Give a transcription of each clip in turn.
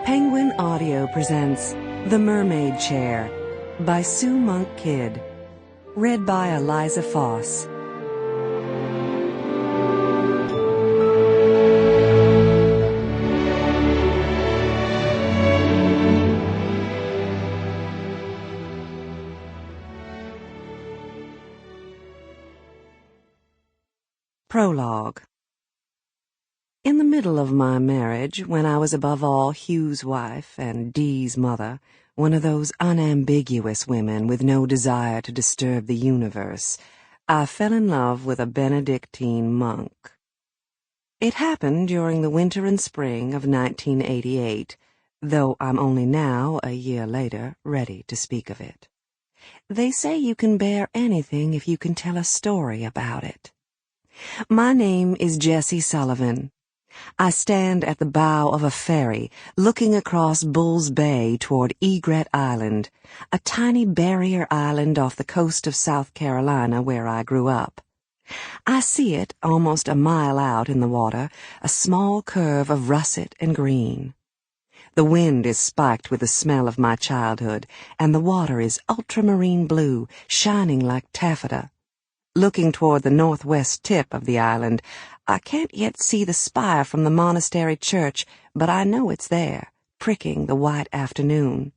Penguin Audio presents The Mermaid Chair by Sue Monk Kidd. Read by Eliza Foss. Prologue. In the middle of my marriage, when I was above all Hugh's wife and Dee's mother, one of those unambiguous women with no desire to disturb the universe, I fell in love with a Benedictine monk. It happened during the winter and spring of 1988, though I'm only now, a year later, ready to speak of it. They say you can bear anything if you can tell a story about it. My name is Jessie Sullivan. I stand at the bow of a ferry, looking across Bull's Bay toward Egret Island, a tiny barrier island off the coast of South Carolina where I grew up. I see it, almost a mile out in the water, a small curve of russet and green. The wind is spiked with the smell of my childhood, and the water is ultramarine blue, shining like taffeta. Looking toward the northwest tip of the island, I can't yet see the spire from the monastery church, but I know it's there, pricking the white afternoon.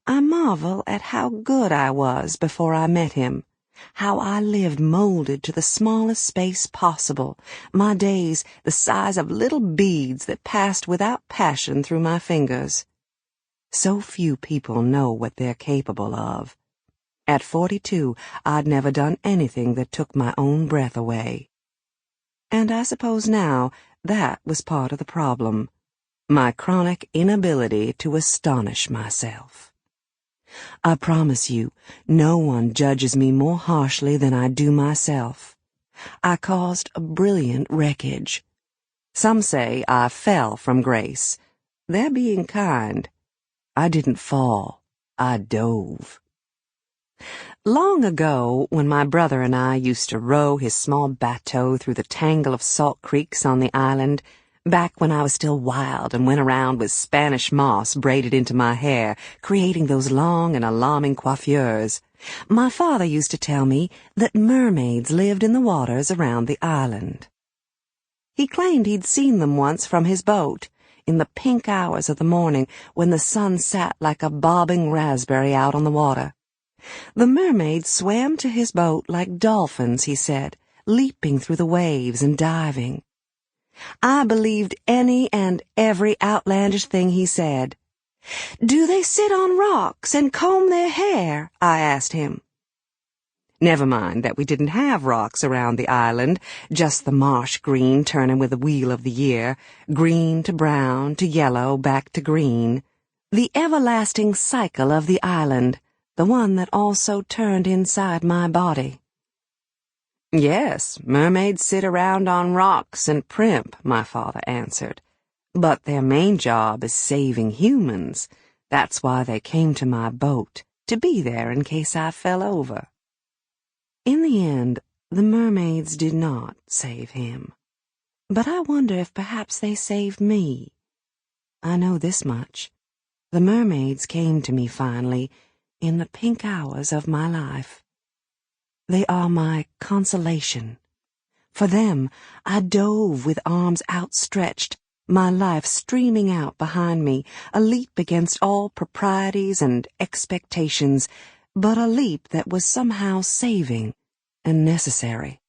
I marvel at how good I was before I met him, how I lived molded to the smallest space possible, my days the size of little beads that passed without passion through my fingers. So few people know what they're capable of. At 42, I'd never done anything that took my own breath away. And I suppose now that was part of the problem, my chronic inability to astonish myself. I promise you, no one judges me more harshly than I do myself. I caused a brilliant wreckage. Some say I fell from grace. They're being kind. I didn't fall. I dove. Long ago, when my brother and I used to row his small bateau through the tangle of salt creeks on the island, back when I was still wild and went around with Spanish moss braided into my hair, creating those long and alarming coiffures, my father used to tell me that mermaids lived in the waters around the island. He claimed he'd seen them once from his boat, in the pink hours of the morning when the sun sat like a bobbing raspberry out on the water. The mermaids swam to his boat like dolphins, he said, leaping through the waves and diving. I believed any and every outlandish thing he said. "Do they sit on rocks and comb their hair?" I asked him. Never mind that we didn't have rocks around the island, just the marsh green turning with the wheel of the year, green to brown to yellow back to green, the everlasting cycle of the island, the one that also turned inside my body. "Yes, mermaids sit around on rocks and primp," my father answered. "But their main job is saving humans. That's why they came to my boat, to be there in case I fell over." In the end, the mermaids did not save him. But I wonder if perhaps they saved me. I know this much. The mermaids came to me finally, in the pink hours of my life. They are my consolation. For them, I dove with arms outstretched, my life streaming out behind me, a leap against all proprieties and expectations, but a leap that was somehow saving and necessary.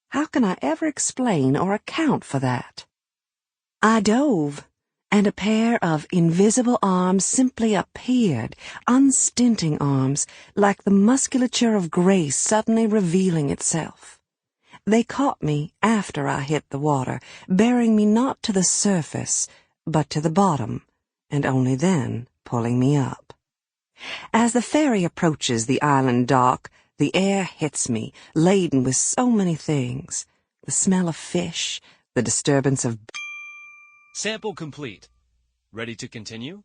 How can I ever explain or account for that? I dove, and a pair of invisible arms simply appeared, unstinting arms, like the musculature of grace suddenly revealing itself. They caught me after I hit the water, bearing me not to the surface, but to the bottom, and only then pulling me up. As the ferry approaches the island dock, the air hits me, laden with so many things. The smell of fish, the disturbance of... Sample complete. Ready to continue?